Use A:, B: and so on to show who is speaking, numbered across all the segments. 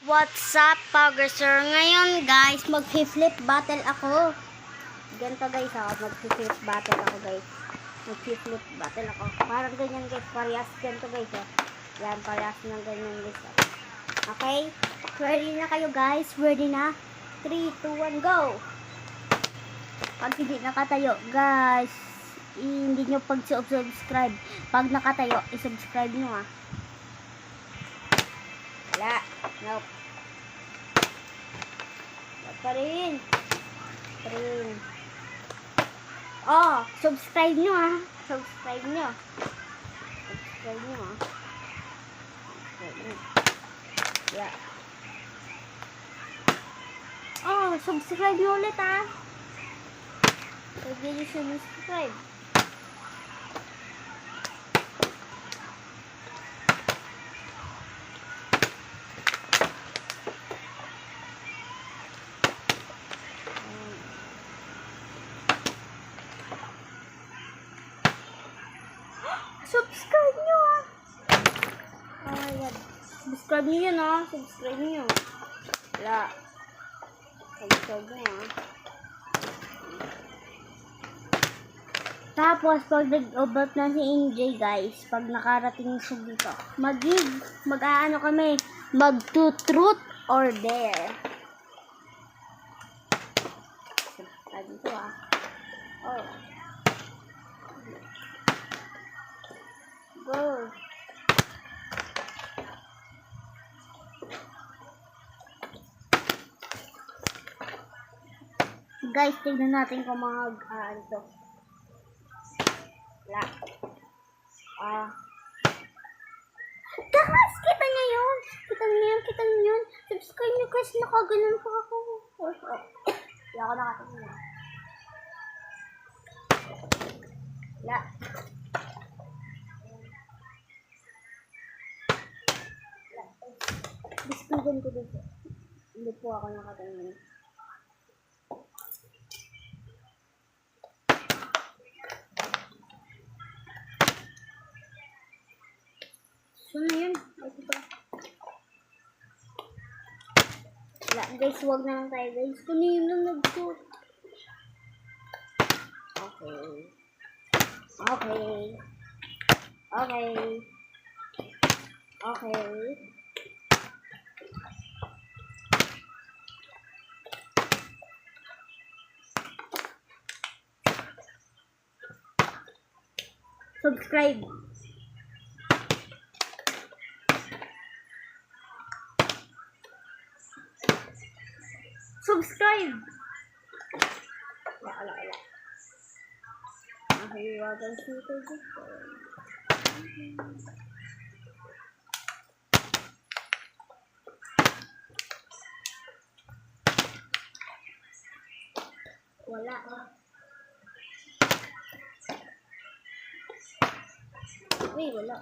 A: What's up, Poggerser? Ngayon, guys, mag-flip battle ako. Ganito, guys, mag-flip battle ako, guys. Mag-flip battle ako. Parang ganyan, guys. Parehas ganito, guys, Yan, parehas ng ganyan, guys, Okay? Ready na kayo, guys? Ready na? 3, 2, 1, go! Pag hindi nakatayo, guys, hindi nyo pag-subscribe. Pag nakatayo, i-subscribe nyo, Wala. Nope. Pa rin. Oh, subscribe nyo, Subscribe nyo. Yeah. Oh, subscribe nyo ulit, Pwede nyo subscribe. Subscribe nyo, Oh my God. Subscribe nyo yun, Subscribe nyo. Wala. Subscribe nyo, Tapos, pag nag-obot na si NJ, guys, pag nakarating siya dito, mag-aano kami, mag-truth or dare. Subscribe nyo, Oh. Go. Guys, tignan natin kung ito. Wala. Guys, kita niyo yun. Kita niyo yun. Subscribe niyo, guys. Nakaganon pa ako. Wala ako nakatingin. Wala. Bispigan ko dito. Hindi po ako nakatingin. So na yun. Wala, guys. Huwag na lang tayo, guys. Kanina lang nag-shoot. Okay. Subscribe. Wala. Mahiwagan dito. Wala. Uy, wala.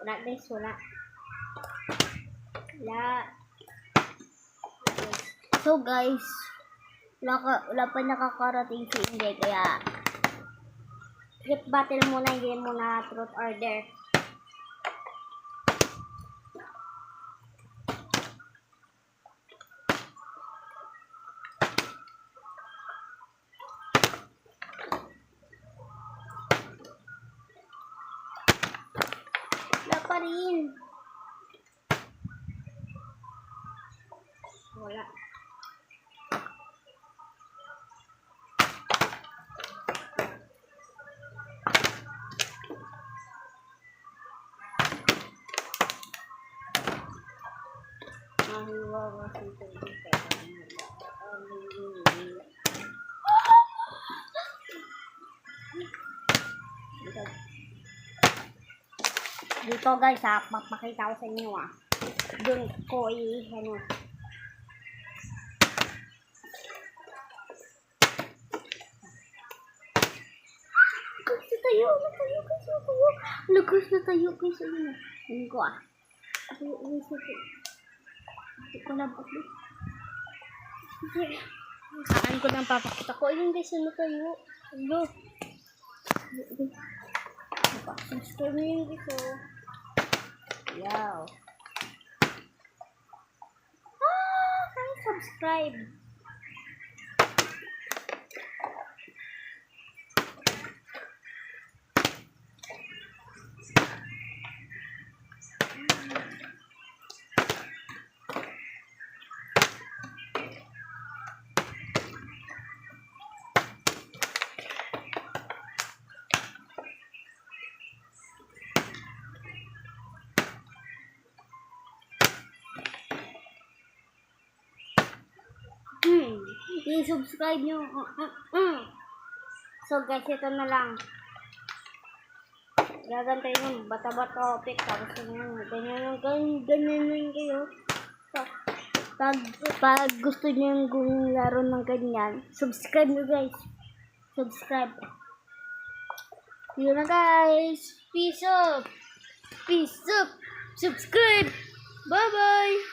A: Wala, guys, wala. So, guys, wala pa nakakarating si Inday, kaya flip battle muna, hindi muna truth or dare. Wala pa rin. Wala. Dito guys ha, papakita ko sa inyo Doon ko ano. Guys, natayo guys, natayo. Lagas natayo guys, ano. Hindi ko Hindi ko na bakit. Saan ko nang papakita ko. Ayun guys, natayo. Ano. Subscribe nyo yung guys, Wow. Guys, subscribe. I-subscribe nyo. So guys, ito na lang. Gagantayin yung bata-bata topic. Tapos ganyan kayo. Pag gusto nyo yung laro ng ganyan, subscribe nyo guys. Subscribe. Yun na guys. Peace up. Peace up. Subscribe. Bye-bye.